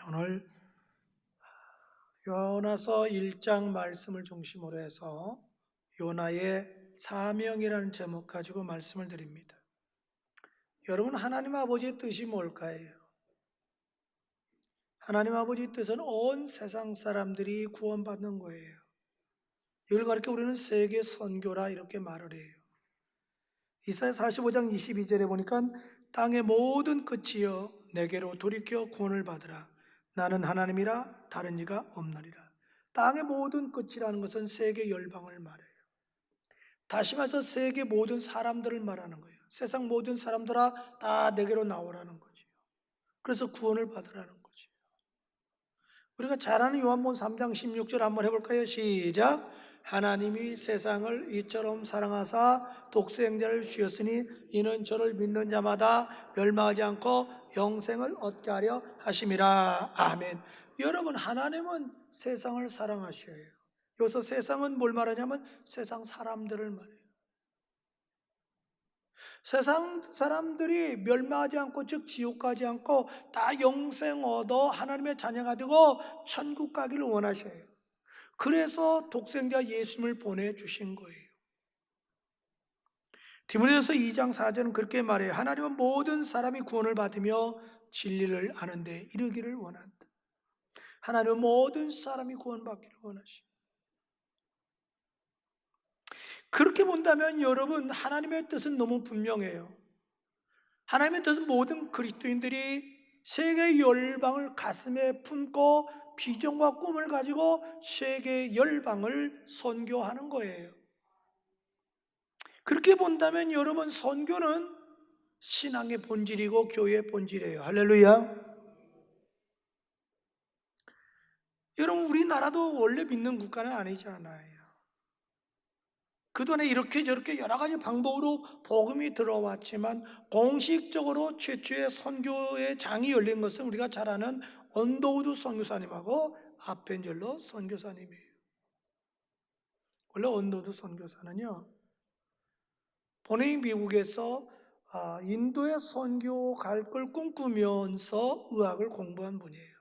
오늘 요나서 1장 말씀을 중심으로 해서 요나의 사명이라는 제목 가지고 말씀을 드립니다. 여러분, 하나님 아버지의 뜻이 뭘까요? 하나님 아버지의 뜻은 온 세상 사람들이 구원받는 거예요. 이걸 가르쳐 우리는 세계 선교라 이렇게 말을 해요. 이사야 45장 22절에 보니까 땅의 모든 끝이여 내게로 돌이켜 구원을 받으라. 나는 하나님이라 다른 이가 없느니라. 땅의 모든 끝이라는 것은 세계 열방을 말해요. 다시 말해서 세계 모든 사람들을 말하는 거예요. 세상 모든 사람들아 다 내게로 나오라는 거지요. 그래서 구원을 받으라는 거지요. 우리가 잘 아는 요한복음 3장 16절 한번 해볼까요? 시작. 하나님이 세상을 이처럼 사랑하사 독생자를 주셨으니 이는 저를 믿는 자마다 멸망하지 않고 영생을 얻게 하려 하심이라. 아멘. 여러분, 하나님은 세상을 사랑하셔요. 여기서 세상은 뭘 말하냐면 세상 사람들을 말해요. 세상 사람들이 멸망하지 않고, 즉 지옥 가지 않고 다 영생 얻어 하나님의 자녀가 되고 천국 가기를 원하셔요. 그래서 독생자 예수님을 보내주신 거예요. 디모데후서 2장 4절은 그렇게 말해요. 하나님은 모든 사람이 구원을 받으며 진리를 아는데 이르기를 원한다. 하나님은 모든 사람이 구원받기를 원하시고, 그렇게 본다면 여러분, 하나님의 뜻은 너무 분명해요. 하나님의 뜻은 모든 그리스도인들이 세계 열방을 가슴에 품고 비전과 꿈을 가지고 세계 열방을 선교하는 거예요. 그렇게 본다면 여러분, 선교는 신앙의 본질이고 교회의 본질이에요. 할렐루야. 여러분, 우리나라도 원래 믿는 국가는 아니잖아요. 그동안에 이렇게 저렇게 여러 가지 방법으로 복음이 들어왔지만 공식적으로 최초의 선교의 장이 열린 것은 우리가 잘 아는 언더우드 선교사님하고 아펜젤러 선교사님이에요. 원래 언더우드 선교사는요, 본인이 미국에서 인도에 선교 갈 걸 꿈꾸면서 의학을 공부한 분이에요.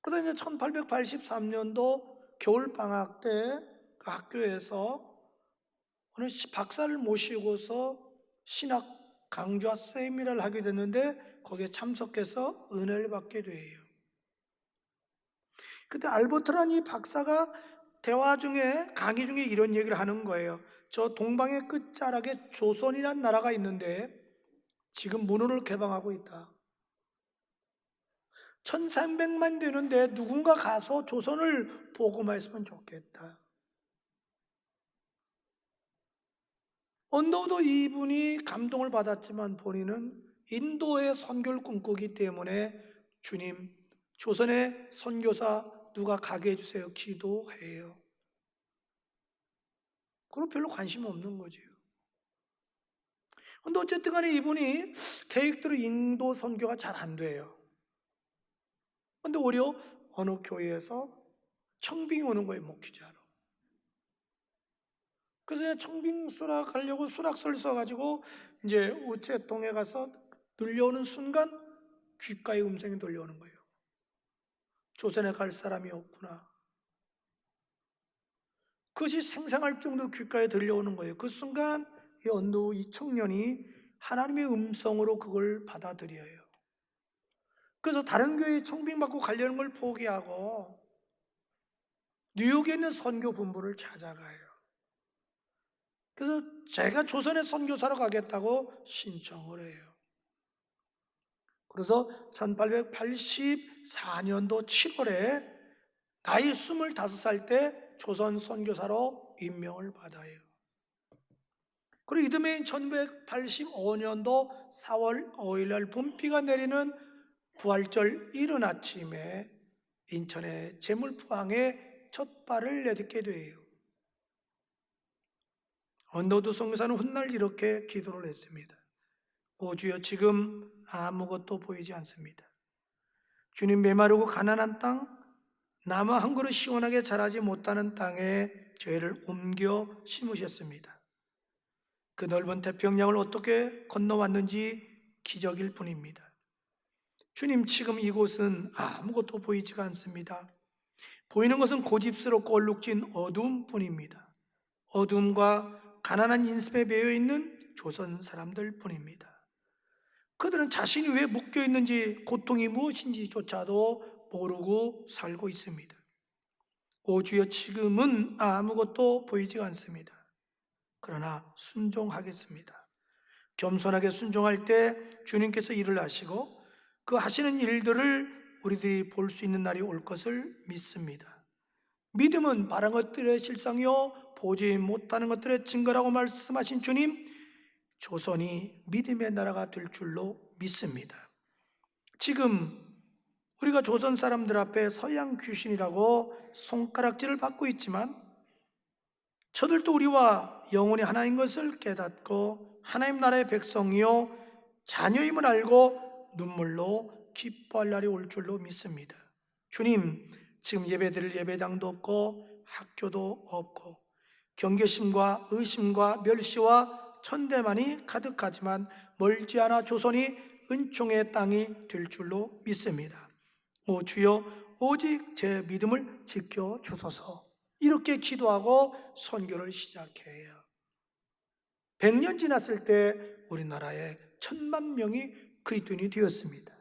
그러다 이제 1883년도 겨울방학 때 그 학교에서 어느 박사를 모시고서 신학 강좌 세미나를 하게 됐는데 거기에 참석해서 은혜를 받게 돼요. 그때 알버트라는 이 박사가 대화 중에, 강의 중에 이런 얘기를 하는 거예요. 저 동방의 끝자락에 조선이라는 나라가 있는데 지금 문호를 개방하고 있다. 1300만 되는데 누군가 가서 조선을 복음화했으면 좋겠다. 언더우드 이분이 감동을 받았지만 본인은 인도의 선교를 꿈꾸기 때문에 주님, 조선의 선교사 누가 가게 해주세요. 기도해요. 그럼 별로 관심 없는 거죠. 근데 어쨌든 간에 이분이 계획대로 인도 선교가 잘 안 돼요. 근데 오히려 어느 교회에서 청빙이 오는 거예요, 목회자로. 그래서 청빙 수락하려고 수락서를 써가지고 이제 우체통에 가서 들려오는 순간 귓가에 음성이 들려오는 거예요. 조선에 갈 사람이 없구나. 그것이 생생할 정도로 귓가에 들려오는 거예요. 그 순간 이 언더우드 이 청년이 하나님의 음성으로 그걸 받아들여요. 그래서 다른 교회에 청빙받고 가려는 걸 포기하고 뉴욕에 있는 선교 본부를 찾아가요. 그래서 제가 조선에 선교사로 가겠다고 신청을 해요. 그래서 1884년도 7월에 나이 25살 때 조선 선교사로 임명을 받아요. 그리고 이듬해인 1985년도 4월 5일 날 봄비가 내리는 부활절 이른 아침에 인천의 제물포항에 첫 발을 내딛게 돼요. 언더우드 선교사는 훗날 이렇게 기도를 했습니다. 오 주여, 지금 아무것도 보이지 않습니다. 주님, 메마르고 가난한 땅, 나무 한 그릇 시원하게 자라지 못하는 땅에 저희를 옮겨 심으셨습니다. 그 넓은 태평양을 어떻게 건너왔는지 기적일 뿐입니다. 주님, 지금 이곳은 아무것도 보이지가 않습니다. 보이는 것은 고집스럽고 얼룩진 어둠뿐입니다. 어둠과 가난한 인습에 매여 있는 조선 사람들 뿐입니다. 그들은 자신이 왜 묶여 있는지, 고통이 무엇인지조차도 모르고 살고 있습니다. 오 주여, 지금은 아무것도 보이지가 않습니다. 그러나 순종하겠습니다. 겸손하게 순종할 때 주님께서 일을 하시고 그 하시는 일들을 우리들이 볼 수 있는 날이 올 것을 믿습니다. 믿음은 바른 것들의 실상이요 보지 못하는 것들의 증거라고 말씀하신 주님, 조선이 믿음의 나라가 될 줄로 믿습니다. 지금 우리가 조선 사람들 앞에 서양 귀신이라고 손가락질을 받고 있지만, 저들도 우리와 영혼이 하나인 것을 깨닫고 하나님 나라의 백성이요 자녀임을 알고 눈물로 기뻐할 날이 올 줄로 믿습니다. 주님, 지금 예배드릴 예배당도 없고 학교도 없고 경계심과 의심과 멸시와 천대만이 가득하지만 멀지 않아 조선이 은총의 땅이 될 줄로 믿습니다. 오 주여, 오직 제 믿음을 지켜주소서. 이렇게 기도하고 선교를 시작해요. 100년 지났을 때 우리나라에 1000만 명이 그리스도인이 되었습니다.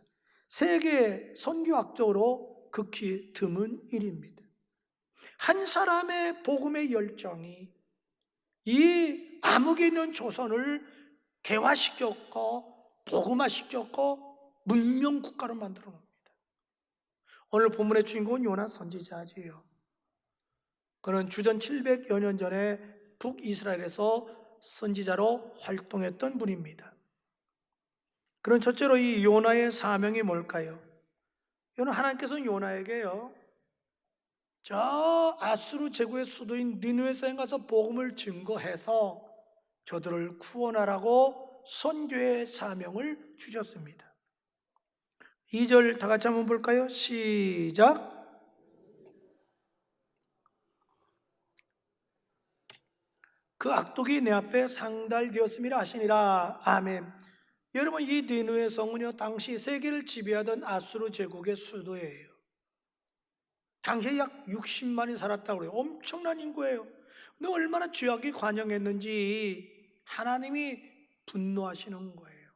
세계 선교학적으로 극히 드문 일입니다. 한 사람의 복음의 열정이 이 암흑에 있는 조선을 개화시켰고 복음화시켰고 문명국가로 만들어 놓습니다. 오늘 본문의 주인공은 요나 선지자지요. 그는 주전 700여 년 전에 북이스라엘에서 선지자로 활동했던 분입니다. 그런 첫째로 이 요나의 사명이 뭘까요? 하나님께서는 요나에게요, 저 아수르 제국의 수도인 니느웨성에 가서 복음을 증거해서 저들을 구원하라고 선교의 사명을 주셨습니다. 2절 다 같이 한번 볼까요? 시작. 그 악독이 내 앞에 상달되었음이라 하시니라. 아멘. 여러분, 이 니느웨 성은요 당시 세계를 지배하던 아수르 제국의 수도예요. 당시에 약 60만이 살았다고 그래요. 엄청난 인구예요. 근데 얼마나 죄악이 관영했는지 하나님이 분노하시는 거예요.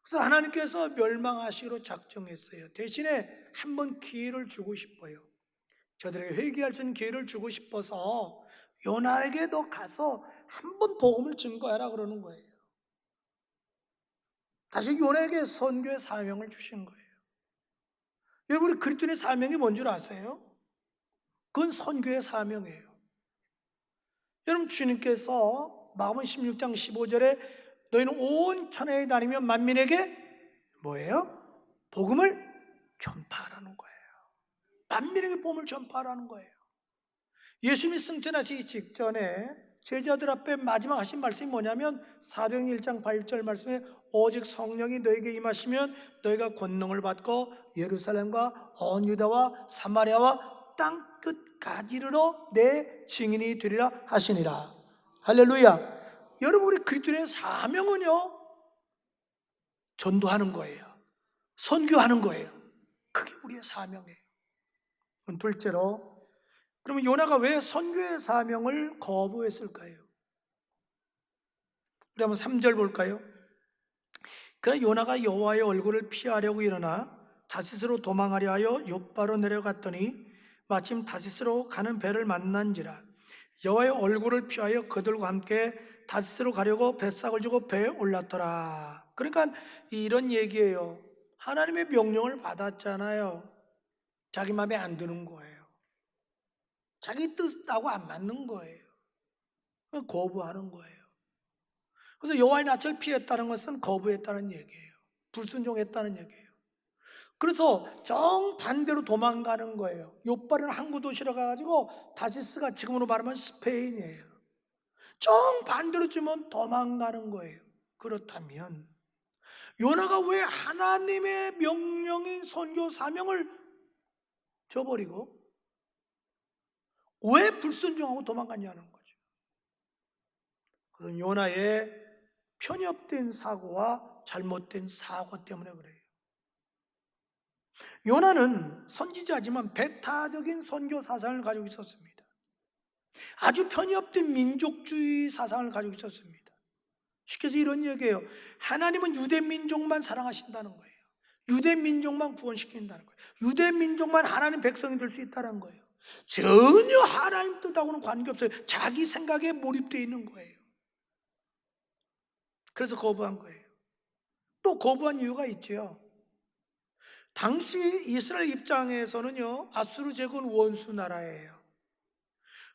그래서 하나님께서 멸망하시기로 작정했어요. 대신에 한번 기회를 주고 싶어요. 저들에게 회개할 수 있는 기회를 주고 싶어서 요나에게 너 가서 한번 복음을 증거하라 그러는 거예요. 다시 요나에게 선교의 사명을 주신 거예요. 여러분, 우리 그리스도인의 사명이 뭔 줄 아세요? 그건 선교의 사명이에요. 여러분, 주님께서 마가복음 16장 15절에 너희는 온 천하에 다니며 만민에게 뭐예요? 복음을 전파하라는 거예요. 만민에게 복음을 전파하라는 거예요. 예수님이 승천하시기 직전에 제자들 앞에 마지막 하신 말씀이 뭐냐면 사도행전 1장 8절 말씀에 오직 성령이 너에게 임하시면 너희가 권능을 받고 예루살렘과 온 유다와 사마리아와 땅 끝까지 이르러 내 증인이 되리라 하시니라. 할렐루야. 여러분, 우리 그리스도의 사명은요 전도하는 거예요. 선교하는 거예요. 그게 우리의 사명이에요. 둘째로, 그러면 요나가 왜 선교의 사명을 거부했을까요? 우리 한번 3절 볼까요? 그러나 요나가 여호와의 얼굴을 피하려고 일어나 다시스로 도망하려 하여 욥바로 내려갔더니 마침 다시스로 가는 배를 만난지라. 여호와의 얼굴을 피하여 그들과 함께 다시스로 가려고 뱃삭을 주고 배에 올랐더라. 그러니까 이런 얘기예요. 하나님의 명령을 받았잖아요. 자기 마음에 안 드는 거예요. 자기 뜻하고 안 맞는 거예요. 거부하는 거예요. 그래서 여호와의 낯을 피했다는 것은 거부했다는 얘기예요. 불순종했다는 얘기예요. 그래서 정반대로 도망가는 거예요. 욥바는 항구 도시로 가가지고 다시스가 지금으로 말하면 스페인이에요. 정반대로 주면 도망가는 거예요. 그렇다면 요나가 왜 하나님의 명령인 선교 사명을 저버리고 왜 불순종하고 도망갔냐는 거죠. 그건 요나의 편협된 사고와 잘못된 사고 때문에 그래요. 요나는 선지자지만 배타적인 선교 사상을 가지고 있었습니다. 아주 편협된 민족주의 사상을 가지고 있었습니다. 쉽게 해서 이런 얘기예요. 하나님은 유대 민족만 사랑하신다는 거예요. 유대 민족만 구원시킨다는 거예요. 유대 민족만 하나님 백성이 될 수 있다는 거예요. 전혀 하나님 뜻하고는 관계없어요. 자기 생각에 몰입되어 있는 거예요. 그래서 거부한 거예요. 또 거부한 이유가 있죠. 당시 이스라엘 입장에서는요, 아수르 제국은 원수 나라예요.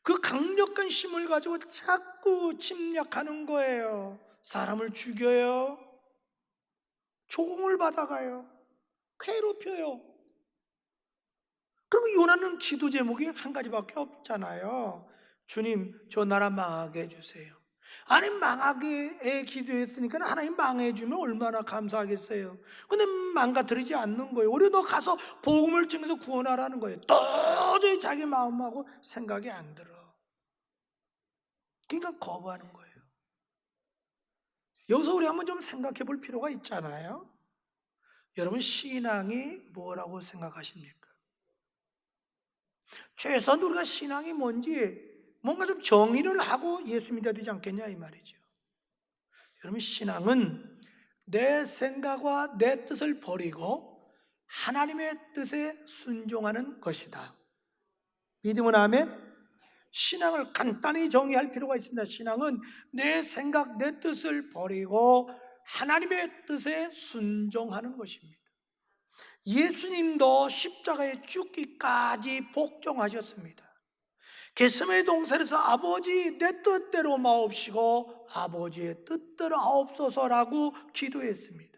그 강력한 힘을 가지고 자꾸 침략하는 거예요. 사람을 죽여요, 조공을 받아가요, 괴롭혀요. 그리고 요나는 기도 제목이 한 가지밖에 없잖아요. 주님, 저 나라 망하게 해주세요. 아니, 망하게 기도했으니까 하나님 망해주면 얼마나 감사하겠어요. 근데 망가뜨리지 않는 거예요. 오히려 너 가서 복음을 증해서 구원하라는 거예요. 도저히 자기 마음하고 생각이 안 들어. 그러니까 거부하는 거예요. 여기서 우리 한번 좀 생각해 볼 필요가 있잖아요. 여러분, 신앙이 뭐라고 생각하십니까? 최소한 우리가 신앙이 뭔지 뭔가 좀 정의를 하고 예수 믿어야 되지 않겠냐 이 말이죠. 여러분, 신앙은 내 생각과 내 뜻을 버리고 하나님의 뜻에 순종하는 것이다. 믿음은 아멘? 신앙을 간단히 정의할 필요가 있습니다. 신앙은 내 생각, 내 뜻을 버리고 하나님의 뜻에 순종하는 것입니다. 예수님도 십자가에 죽기까지 복종하셨습니다. 겟세마네 동산에서 아버지 내 뜻대로 마옵시고 아버지의 뜻대로 하옵소서라고 기도했습니다.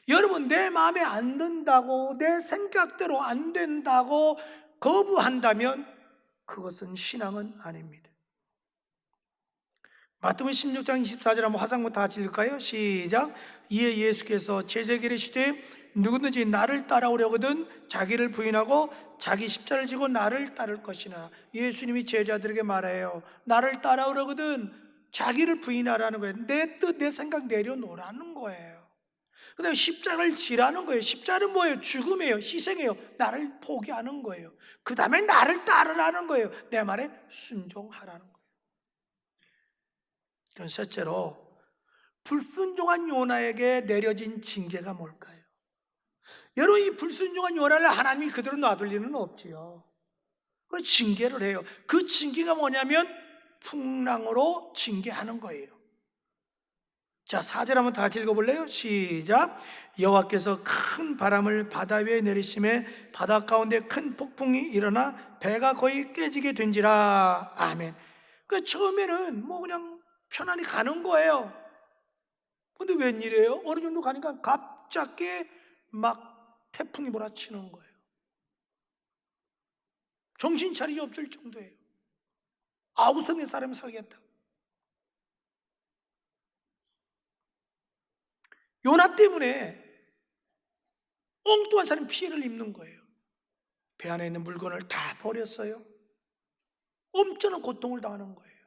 여러분, 내 마음에 안 든다고, 내 생각대로 안 된다고 거부한다면 그것은 신앙은 아닙니다. 마태복음 16장 24절 한번 화상부터 같이 읽을까요? 시작. 이에 예수께서 제자에게 이르시되 누구든지 나를 따라오려거든 자기를 부인하고 자기 십자를 지고 나를 따를 것이나. 예수님이 제자들에게 말해요. 나를 따라오려거든 자기를 부인하라는 거예요. 내 뜻, 내 생각 내려놓으라는 거예요. 그 다음에 십자가를 지라는 거예요. 십자가는 뭐예요? 죽음이에요. 희생이에요. 나를 포기하는 거예요. 그 다음에 나를 따르라는 거예요. 내 말에 순종하라는 거예요. 그럼 셋째로, 불순종한 요나에게 내려진 징계가 뭘까요? 여러분, 이 불순종한 요나를 하나님이 그대로 놔둘 리는 없지요. 그 징계를 해요. 그 징계가 뭐냐면 풍랑으로 징계하는 거예요. 자, 4절 한번 다 같이 읽어볼래요? 시작. 여호와께서 큰 바람을 바다 위에 내리심에 바다 가운데 큰 폭풍이 일어나 배가 거의 깨지게 된지라. 아멘. 그 처음에는 뭐 그냥 편안히 가는 거예요. 근데 웬일이에요? 어느 정도 가니까 갑자기 막 태풍이 몰아치는 거예요. 정신 차리지 없을 정도예요. 아우성의 사람이 살겠다. 요나 때문에 엉뚱한 사람이 피해를 입는 거예요. 배 안에 있는 물건을 다 버렸어요. 엄청난 고통을 당하는 거예요.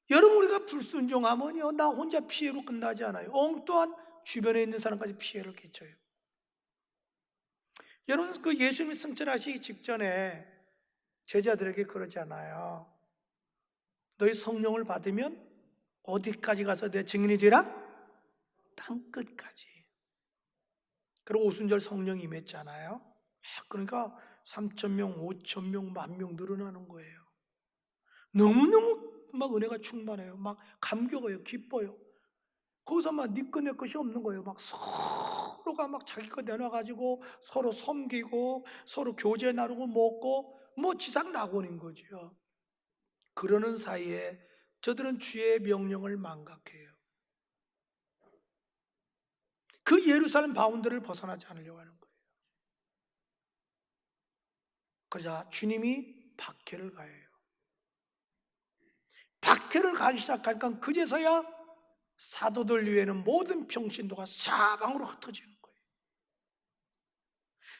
여러분, 우리가 불순종하면요, 나 혼자 피해로 끝나지 않아요. 엉뚱한 주변에 있는 사람까지 피해를 끼쳐요. 여러분, 그 예수님이 승천하시기 직전에 제자들에게 그러잖아요. 너희 성령을 받으면 어디까지 가서 내 증인이 되라? 땅 끝까지. 그리고 오순절 성령이 임했잖아요. 그러니까 3,000명, 5,000명, 10,000명 늘어나는 거예요. 너무너무 막 은혜가 충만해요. 막 감격해요. 기뻐요. 거기서 막 네 것 내 것이 없는 거예요. 막 서로가 막 자기 것 내놔가지고 서로 섬기고 서로 교제 나누고 먹고 뭐 지상 낙원인 거죠. 그러는 사이에 저들은 주의 명령을 망각해요. 그 예루살렘 바운드를 벗어나지 않으려고 하는 거예요. 그러자 주님이 박해를 가해요. 박해를 가기 시작하니까 그제서야 사도들 위에는 모든 평신도가 사방으로 흩어지는 거예요.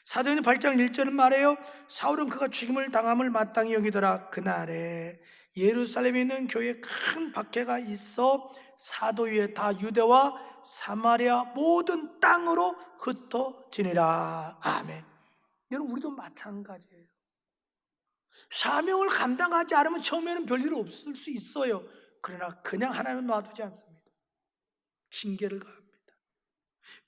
사도행전 8장 1절은 말해요. 사울은 그가 죽임을 당함을 마땅히 여기더라. 그날에 예루살렘에 있는 교회에 큰 박해가 있어 사도 위에 다 유대와 사마리아 모든 땅으로 흩어지니라. 아멘. 여러분, 우리도 마찬가지예요. 사명을 감당하지 않으면 처음에는 별일 없을 수 있어요. 그러나 그냥 하나님은 놔두지 않습니다. 징계를 가합니다.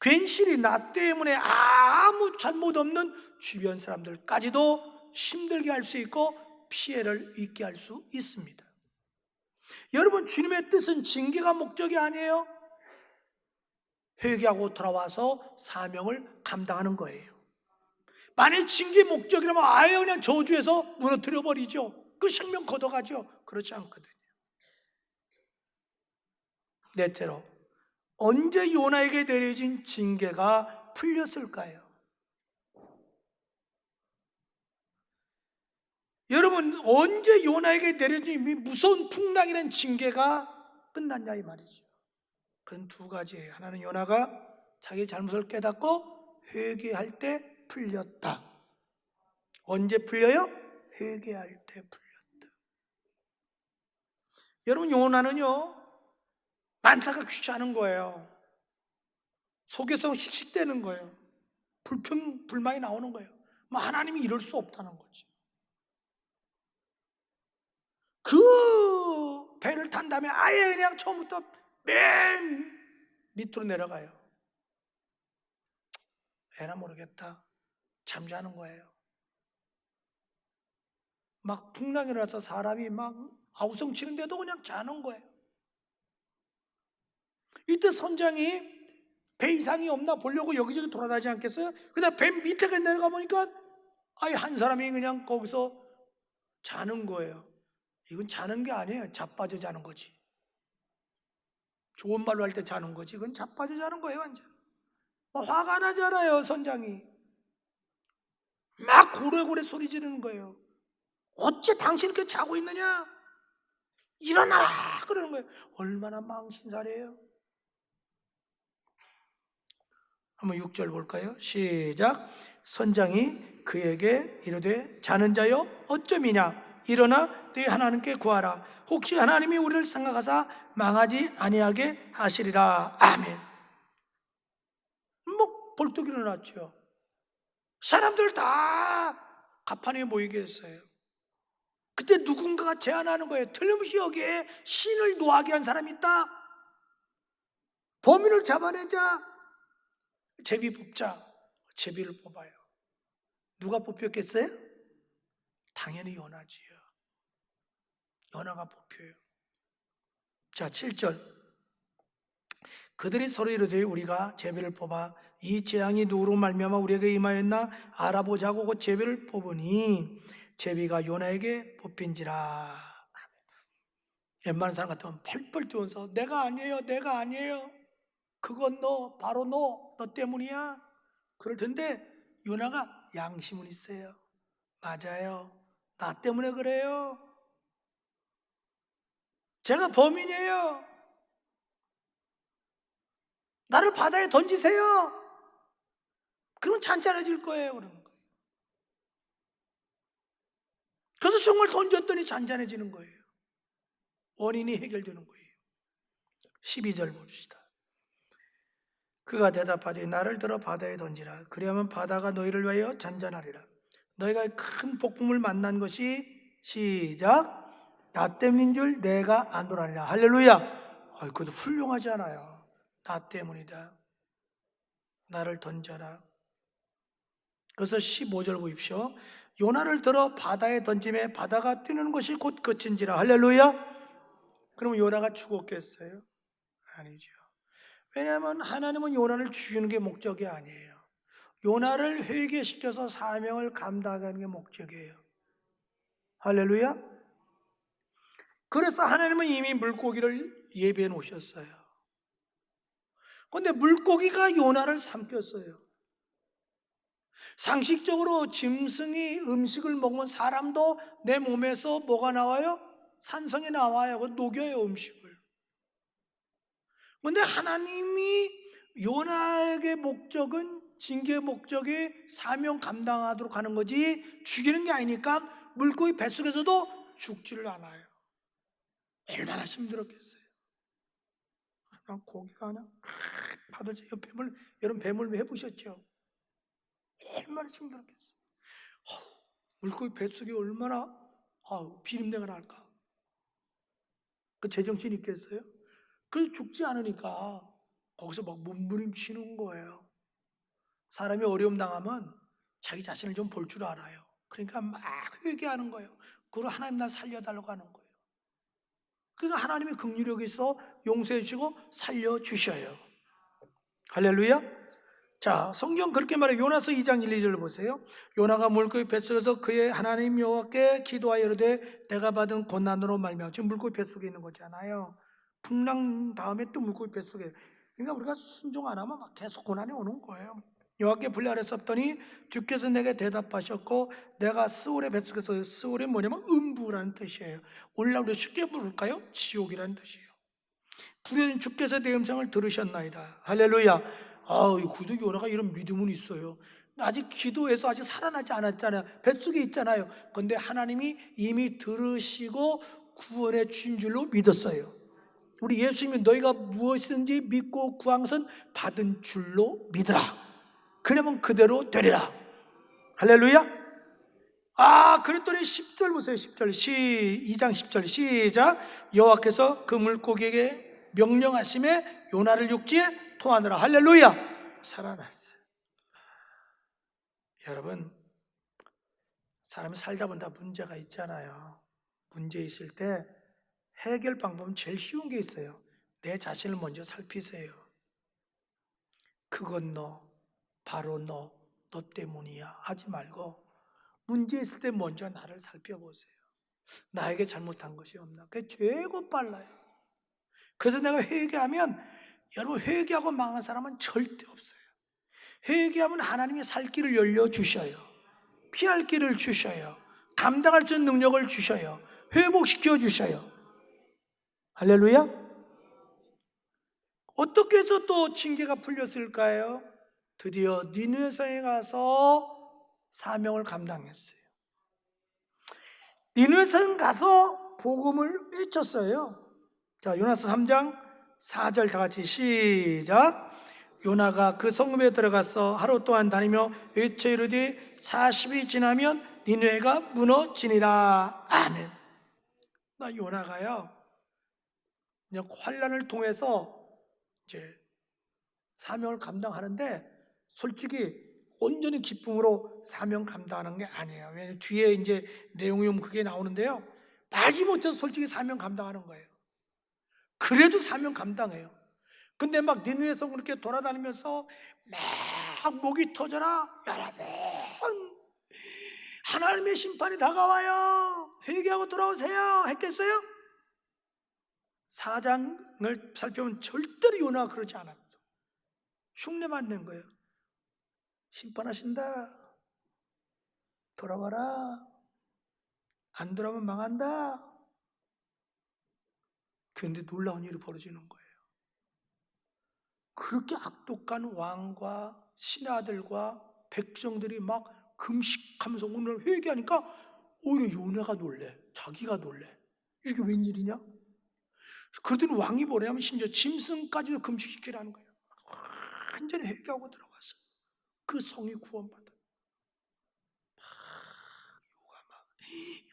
괜시리 나 때문에 아무 잘못 없는 주변 사람들까지도 힘들게 할 수 있고 피해를 입게 할 수 있습니다. 여러분, 주님의 뜻은 징계가 목적이 아니에요. 회개하고 돌아와서 사명을 감당하는 거예요. 만약 징계 목적이라면 아예 그냥 저주해서 무너뜨려 버리죠. 그 생명 걷어가죠. 그렇지 않거든요. 넷째로, 언제 요나에게 내려진 징계가 풀렸을까요? 여러분, 언제 요나에게 내려진 무서운 풍랑이라는 징계가 끝났냐 이 말이죠. 그건 두 가지예요. 하나는 요나가 자기 잘못을 깨닫고 회개할 때 풀렸다. 언제 풀려요? 회개할 때 풀렸다. 여러분, 요나는요 만사가 귀찮은 거예요. 속에서 씩씩대는 거예요. 불만이 나오는 거예요. 뭐 하나님이 이럴 수 없다는 거지. 그 배를 탄 다음에 아예 그냥 처음부터 맨 밑으로 내려가요. 에나 모르겠다. 잠자는 거예요. 막 풍랑이 일어나서 사람이 막 아우성 치는데도 그냥 자는 거예요. 이때 선장이 배 이상이 없나 보려고 여기저기 돌아다니지 않겠어요? 그냥 배 밑에 내려가 보니까 아예 한 사람이 그냥 거기서 자는 거예요. 이건 자는 게 아니에요. 자빠져 자는 거지. 좋은 말로 할 때 자는 거지. 그건 자빠져 자는 거예요, 완전. 화가 나잖아요, 선장이. 막 고래고래 소리 지르는 거예요. 어째 당신 이렇게 자고 있느냐? 일어나라! 그러는 거예요. 얼마나 망신살이에요. 한번 6절 볼까요? 시작. 선장이 그에게 이르되 자는 자여 어쩌미냐? 일어나 네 하나님께 구하라. 혹시 하나님이 우리를 생각하사 망하지 아니하게 하시리라. 아멘. 뭐 벌떡 일어났죠. 사람들 다 가판에 모이게 했어요. 그때 누군가가 제안하는 거예요. 틀림없이 여기에 신을 노하게 한 사람이 있다. 범인을 잡아내자. 제비 뽑자. 제비를 뽑아요. 누가 뽑혔겠어요? 당연히 요나지요. 요나가 뽑혀요. 자, 7절. 그들이 서로 이르되 우리가 제비를 뽑아 이 재앙이 누구로 말미암아 우리에게 임하였나 알아보자고 그 제비를 뽑으니 제비가 요나에게 뽑힌지라. 웬만한 사람 같으면 펄펄 뛰면서 내가 아니에요, 내가 아니에요. 그건 너, 바로 너 때문이야. 그럴 텐데 요나가 양심은 있어요. 맞아요. 나 때문에 그래요. 제가 범인이에요. 나를 바다에 던지세요. 그러면 잔잔해질 거예요. 그러는 거예요. 그래서 정말 던졌더니 잔잔해지는 거예요. 원인이 해결되는 거예요. 12절 봅시다. 그가 대답하되 나를 들어 바다에 던지라. 그리하면 바다가 너희를 위하여 잔잔하리라. 너희가 큰 폭풍을 만난 것이 시작. 나 때문인 줄 내가 안도라니라. 할렐루야. 그것도 훌륭하지 않아요. 나 때문이다. 나를 던져라. 그래서 15절 보십시오. 요나를 들어 바다에 던짐에 바다가 뛰는 것이 곧 그친지라. 할렐루야. 그러면 요나가 죽었겠어요? 아니죠. 왜냐하면 하나님은 요나를 죽이는 게 목적이 아니에요. 요나를 회개시켜서 사명을 감당하는 게 목적이에요. 할렐루야. 그래서 하나님은 이미 물고기를 예비해 놓으셨어요. 그런데 물고기가 요나를 삼켰어요. 상식적으로 짐승이 음식을 먹으면 사람도 내 몸에서 뭐가 나와요? 산성이 나와요. 그거 녹여요, 음식을. 그런데 하나님이 요나에게 목적은 징계의 목적이 사명 감당하도록 하는 거지 죽이는 게 아니니까 물고기 뱃속에서도 죽지를 않아요. 얼마나 힘들었겠어요. 그냥 고기가 그냥 파도제 여러분 뱀을 해보셨죠? 얼마나 힘들었겠어요. 물고기 뱃속에 얼마나 비린내가 날까. 그 제정신 있겠어요? 그래서 죽지 않으니까 거기서 막 몸부림치는 거예요. 사람이 어려움 당하면 자기 자신을 좀 볼 줄 알아요. 그러니까 막 회개하는 거예요. 그리고 하나님 나 살려달라고 하는 거예요. 그러니까 하나님의 긍휼력이 있어 용서해 주시고 살려주셔요. 할렐루야. 자, 성경 그렇게 말해요. 요나서 2장 1, 2절을 보세요. 요나가 물고기 뱃속에서 그의 하나님 여호와께 기도하여 이르되 내가 받은 고난으로 말미암아. 지금 물고기 뱃속에 있는 거잖아요. 풍랑 다음에 또 물고기 뱃속에. 그러니까 우리가 순종 안 하면 막 계속 고난이 오는 거예요. 여호와께 불리하였었더니 주께서 내게 대답하셨고 내가 스올의 뱃속에서, 스올이 뭐냐면 음부라는 뜻이에요. 오늘날 우리 쉽게 부를까요? 지옥이라는 뜻이에요. 부르짖은 주께서 내 음성을 들으셨나이다. 할렐루야. 이 구두 요나가 이런 믿음은 있어요. 아직 기도해서 아직 살아나지 않았잖아요. 뱃속에 있잖아요. 그런데 하나님이 이미 들으시고 구원해 주신 줄로 믿었어요. 우리 예수님이 너희가 무엇이든지 믿고 구한 것은 받은 줄로 믿으라. 그러면 그대로 되리라. 할렐루야. 그랬더니 10절 보세요. 10절 2장 10절 시작. 여호와께서 그 물고기에게 명령하심에 요나를 육지에 토하느라. 할렐루야. 살아났어요. 여러분, 사람이 살다 보면 다 문제가 있잖아요. 문제 있을 때 해결 방법은 제일 쉬운 게 있어요. 내 자신을 먼저 살피세요. 그건 바로 너 때문이야 하지 말고 문제 있을 때 먼저 나를 살펴보세요. 나에게 잘못한 것이 없나. 그게 최고 빨라요. 그래서 내가 회개하면, 여러분 회개하고 망한 사람은 절대 없어요. 회개하면 하나님이 살 길을 열려주셔요. 피할 길을 주셔요. 감당할 수 있는 능력을 주셔요. 회복시켜 주셔요. 할렐루야. 어떻게 해서 또 징계가 풀렸을까요? 드디어 니느웨성에 가서 사명을 감당했어요. 니느웨성 가서 복음을 외쳤어요. 자, 요나서 3장 4절 다 같이 시작. 요나가 그 성읍에 들어가서 하루 동안 다니며 외쳐 이르되 40이 지나면 니느웨가 무너지니라. 아멘. 나 요나가요, 그냥 환난을 통해서 이제 사명을 감당하는데 솔직히 온전히 기쁨으로 사명 감당하는 게 아니에요. 왜냐하면 뒤에 이제 내용이 그게 나오는데요, 마지못해서 솔직히 사명 감당하는 거예요. 그래도 사명 감당해요. 근데 막 니느웨성 그렇게 돌아다니면서 막 목이 터져라, 여러분 하나님의 심판이 다가와요, 회개하고 돌아오세요 했겠어요? 사장을 살펴보면 절대로 요나가 그러지 않았어. 흉내만 낸 거예요. 심판하신다, 돌아와라, 안 돌아오면 망한다. 그런데 놀라운 일이 벌어지는 거예요. 그렇게 악독한 왕과 신하들과 백성들이 막 금식하면서 오늘 회개하니까 오히려 요나가 놀래. 자기가 놀래. 이게 웬일이냐? 그러더니 왕이 뭐냐면 심지어 짐승까지도 금식시키라는 거예요. 완전히 회개하고 들어갔어요. 그 성이 구원받아.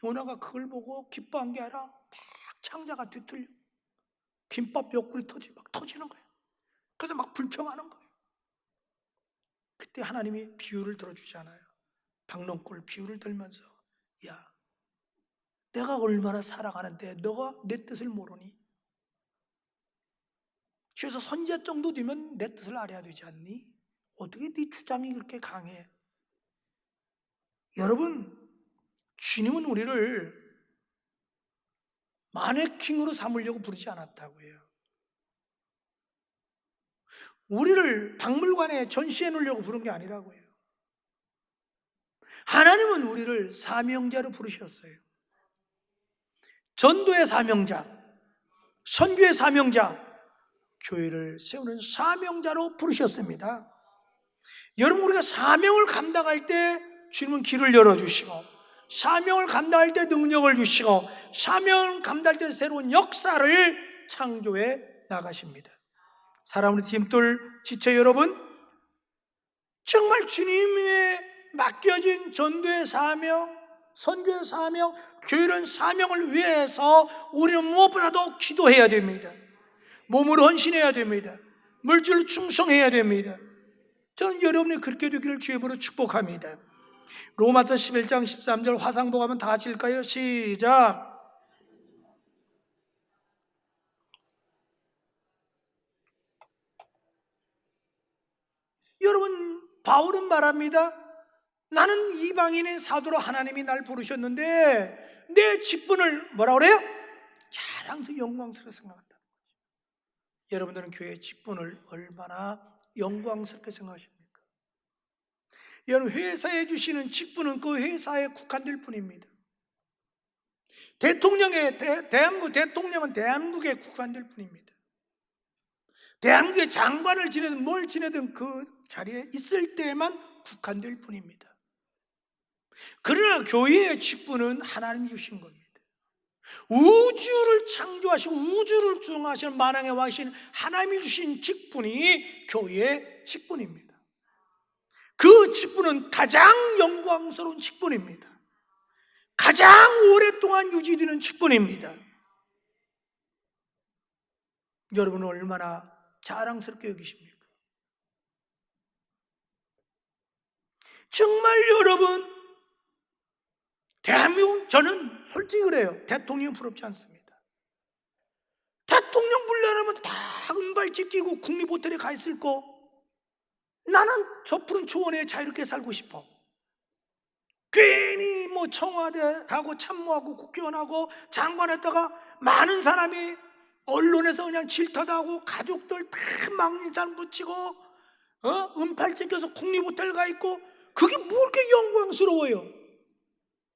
요나가 그걸 보고 기뻐한 게 아니라 막 창자가 뒤틀려 김밥 옆구리 막 터지는 거예요. 그래서 막 불평하는 거예요. 그때 하나님이 비유를 들어주잖아요. 박농골 비유를 들면서, 야, 내가 얼마나 사랑하는데 너가 내 뜻을 모르니? 그래서 선지자 정도 되면 내 뜻을 알아야 되지 않니? 어떻게 네 주장이 그렇게 강해? 여러분, 주님은 우리를 마네킹으로 삼으려고 부르지 않았다고요. 우리를 박물관에 전시해 놓으려고 부른 게 아니라고요. 하나님은 우리를 사명자로 부르셨어요. 전도의 사명자, 선교의 사명자, 교회를 세우는 사명자로 부르셨습니다. 여러분, 우리가 사명을 감당할 때 주님은 길을 열어주시고, 사명을 감당할 때 능력을 주시고, 사명을 감당할 때 새로운 역사를 창조해 나가십니다. 사랑하는 팀들 지체 여러분, 정말 주님의 맡겨진 전도의 사명, 선교의 사명, 교회는 사명을 위해서 우리는 무엇보다도 기도해야 됩니다. 몸으로 헌신해야 됩니다. 물질로 충성해야 됩니다. 저는 여러분이 그렇게 되기를 주의 이름으로 축복합니다. 로마서 11장 13절 화상보 가면 다 같이 읽을까요? 시작. 여러분, 바울은 말합니다. 나는 이방인의 사도로 하나님이 날 부르셨는데 내 직분을 뭐라 그래요? 자랑스럽고 영광스럽게 생각한다는 거죠. 여러분들은 교회의 직분을 얼마나 영광스럽게 생각하십니까? 여러분, 회사에 주시는 직분은 그 회사에 국한될 뿐입니다. 대한민국 대통령은 대한민국에 국한될 뿐입니다. 대한민국의 장관을 지내든 뭘 지내든 그 자리에 있을 때만 국한될 뿐입니다. 그러나 교회의 직분은 하나님 주신 겁니다. 우주를 창조하시고 우주를 주장하시는 만왕에 와 계신 하나님이 주신 직분이 교회의 직분입니다. 그 직분은 가장 영광스러운 직분입니다. 가장 오랫동안 유지되는 직분입니다. 여러분은 얼마나 자랑스럽게 여기십니까? 정말 여러분, 대한민국, 저는 솔직히 그래요. 대통령 부럽지 않습니다. 대통령 불러내면 다 은발집 끼고 국립호텔에 가 있을 거, 나는 저 푸른 초원에 자유롭게 살고 싶어. 괜히 뭐 청와대하고 참모하고 국회의원하고 장관했다가 많은 사람이 언론에서 그냥 질타하고 가족들 다 망리산 붙이고 은팔 찍혀서 국립호텔 가 있고, 그게 뭐 그렇게 영광스러워요?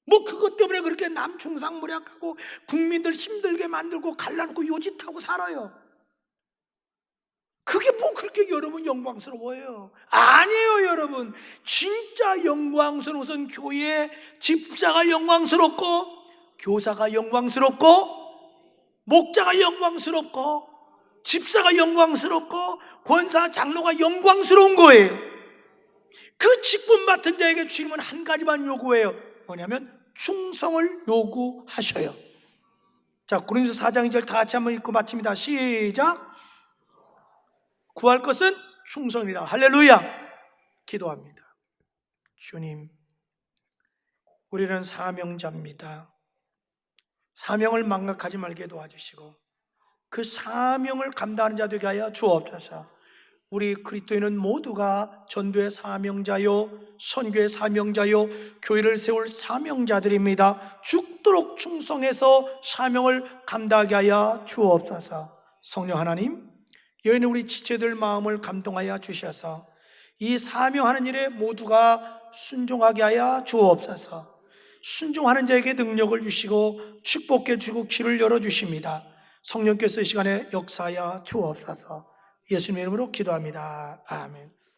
뭐 그것 때문에 그렇게 남충상무략하고 국민들 힘들게 만들고 갈라놓고 요짓하고 살아요? 그게 뭐 그렇게 여러분 영광스러워요? 아니에요. 여러분, 진짜 영광스러운 것은 교회 집사가 영광스럽고, 교사가 영광스럽고, 목자가 영광스럽고, 집사가 영광스럽고, 권사 장로가 영광스러운 거예요. 그 직분 맡은 자에게 주님은 한 가지만 요구해요. 뭐냐면 충성을 요구하셔요. 자, 고린도서 4장 2절 다 같이 한번 읽고 마칩니다. 시작. 구할 것은 충성이라. 할렐루야. 기도합니다. 주님, 우리는 사명자입니다. 사명을 망각하지 말게 도와주시고 그 사명을 감당하는 자 되게 하여 주옵소서. 우리 그리스도인은 모두가 전도의 사명자요, 선교의 사명자요, 교회를 세울 사명자들입니다. 죽도록 충성해서 사명을 감당하게 하여 주옵소서. 성령 하나님, 여인의 우리 지체들 마음을 감동하여 주셔서 이 사명하는 일에 모두가 순종하게 하여 주옵소서. 순종하는 자에게 능력을 주시고 축복해 주고 길을 열어주십니다. 성령께서 이 시간에 역사하여 주옵소서. 예수님의 이름으로 기도합니다. 아멘.